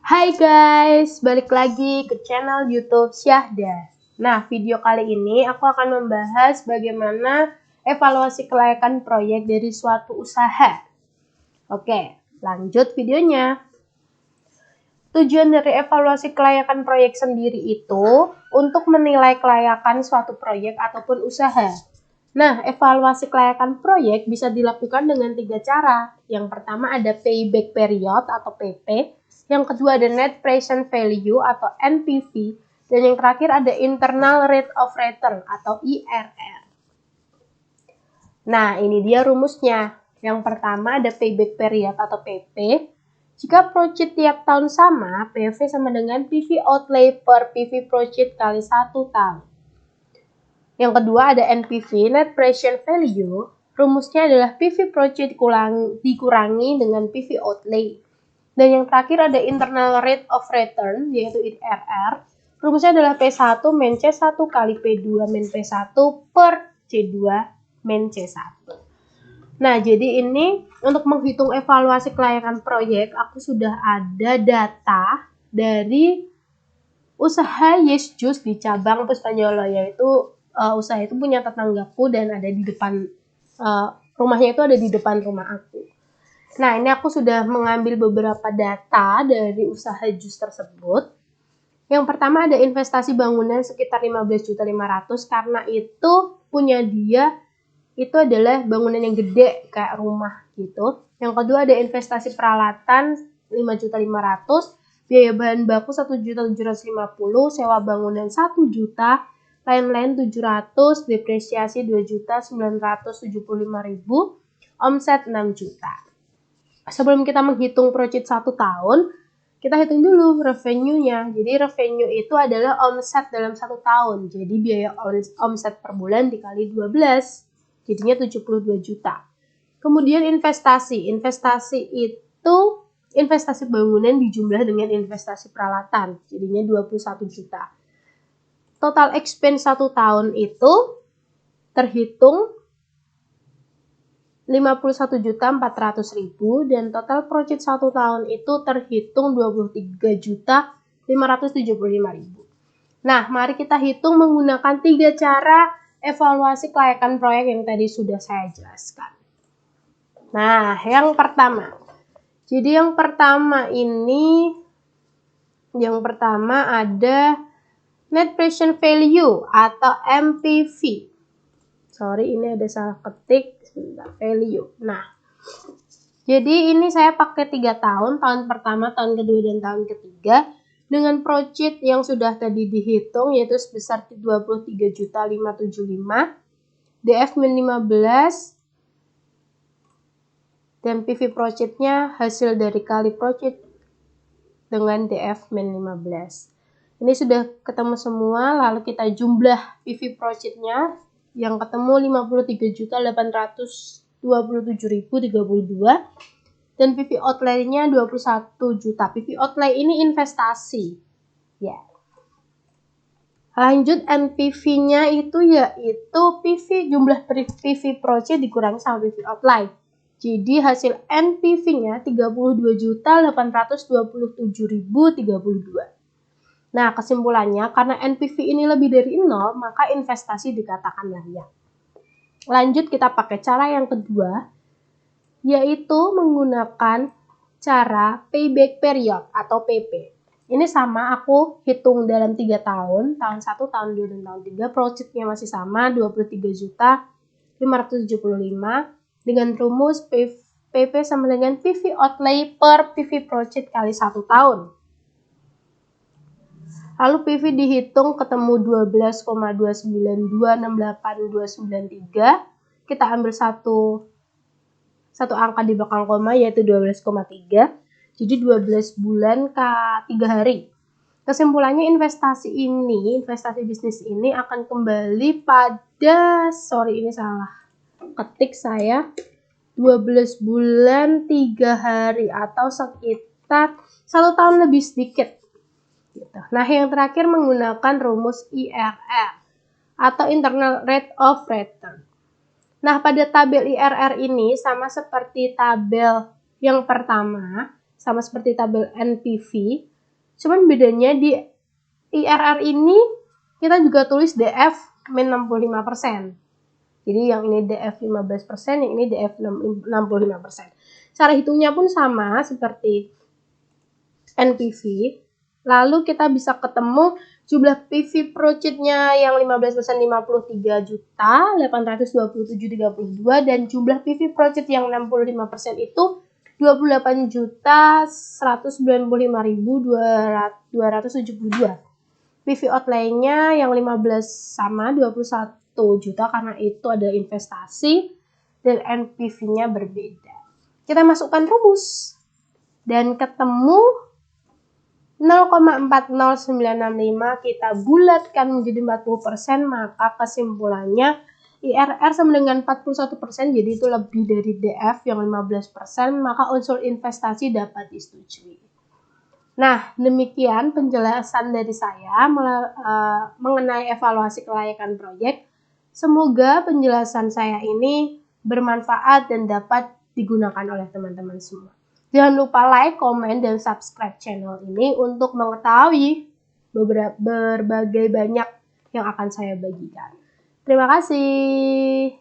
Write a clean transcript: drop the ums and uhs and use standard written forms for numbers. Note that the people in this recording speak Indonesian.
Hai guys, balik lagi ke channel YouTube Syahda. Nah, video kali ini aku akan membahas bagaimana evaluasi kelayakan proyek dari suatu usaha. Oke, lanjut videonya. Tujuan dari evaluasi kelayakan proyek sendiri itu untuk menilai kelayakan suatu proyek ataupun usaha. Nah, evaluasi kelayakan proyek bisa dilakukan dengan 3 cara. Yang pertama ada payback period atau PP, yang kedua ada net present value atau NPV, dan yang terakhir ada internal rate of return atau IRR. Nah, ini dia rumusnya. Yang pertama ada payback period atau PP. Jika project tiap tahun sama, PV sama dengan PV outlay per PV project kali 1 tahun. Yang kedua ada NPV, Net Present Value. Rumusnya adalah PV project dikurangi dengan PV outlay. Dan yang terakhir ada Internal Rate of Return, yaitu IRR. Rumusnya adalah P1 min C1 kali P2 min P1 per C2 min C1. Nah, jadi ini untuk menghitung evaluasi kelayakan proyek, aku sudah ada data dari usaha Yes Juice di cabang Puspanyolo, yaitu usaha itu punya tetanggaku dan ada di depan rumahnya, itu ada di depan rumah aku. Nah, ini aku sudah mengambil beberapa data dari usaha jus tersebut. Yang pertama ada investasi bangunan sekitar 15.500.000 karena itu punya dia itu adalah bangunan yang gede kayak rumah gitu. Yang kedua ada investasi peralatan 5.500.000, biaya bahan baku 1.750.000, sewa bangunan 1 juta, lain-lain 700, depresiasi 2.975.000, omset 6 juta. Sebelum kita menghitung project 1 tahun, kita hitung dulu revenue-nya. Jadi revenue itu adalah omset dalam 1 tahun. Jadi biaya omset per bulan dikali 12, jadinya 72 juta. Kemudian investasi. Investasi itu investasi bangunan dijumlah dengan investasi peralatan, jadinya 21 juta. Total expense 1 tahun itu terhitung 51.400.000 dan total project 1 tahun itu terhitung 23.575.000. Nah, mari kita hitung menggunakan 3 cara evaluasi kelayakan proyek yang tadi sudah saya jelaskan. Nah, yang pertama. Jadi yang pertama ada Net Present Value atau MPV. Sorry, ini ada salah ketik. Value. Nah, jadi ini saya pakai 3 tahun. Tahun pertama, tahun kedua, dan tahun ketiga. Dengan project yang sudah tadi dihitung, yaitu sebesar 23.575, DF min 15, dan PV projectnya hasil dari kali project dengan DF min 15. Ini sudah ketemu semua, lalu kita jumlah PV projectnya yang ketemu 53.827.032 dan PV outlay-nya 21 juta. PV outlay ini investasi. Ya. Lanjut NPV-nya itu yaitu jumlah PV project dikurangi sama PV outlay. Jadi hasil NPV-nya 32.827.032. Nah, kesimpulannya, karena NPV ini lebih dari 0, maka investasi dikatakan layak. Lanjut kita pakai cara yang kedua, yaitu menggunakan cara payback period atau PP. Ini sama, aku hitung dalam 3 tahun, tahun 1, tahun 2, dan tahun 3, projectnya masih sama, 23.575, dengan rumus PP sama dengan PV outlay per PV project kali 1 tahun. Lalu PV dihitung ketemu 12,29268.293. Kita ambil satu angka di belakang koma, yaitu 12,3. Jadi 12 bulan ke 3 hari. Kesimpulannya investasi bisnis ini akan kembali pada, ini salah ketik saya, 12 bulan 3 hari atau sekitar 1 tahun lebih sedikit. Nah, yang terakhir menggunakan rumus IRR atau Internal Rate of Return. Nah, pada tabel IRR ini sama seperti tabel yang pertama, sama seperti tabel NPV. Cuman bedanya di IRR ini kita juga tulis DF min 65%. Jadi yang ini DF 15%, yang ini DF 65%. Cara hitungnya pun sama seperti NPV. Lalu kita bisa ketemu jumlah PV project-nya yang 15% 53 juta 827.32 dan jumlah PV project yang 65% itu 28 juta 195.272. PV outlay-nya yang 15 sama 21 juta karena itu ada investasi dan NPV-nya berbeda. Kita masukkan rumus dan ketemu 0,40965 kita bulatkan menjadi 40%, maka kesimpulannya IRR sama dengan 41%, jadi itu lebih dari DF yang 15%, maka unsur investasi dapat disetujui. Nah, demikian penjelasan dari saya mengenai evaluasi kelayakan proyek. Semoga penjelasan saya ini bermanfaat dan dapat digunakan oleh teman-teman semua. Jangan lupa like, komen, dan subscribe channel ini untuk mengetahui berbagai banyak yang akan saya bagikan. Terima kasih.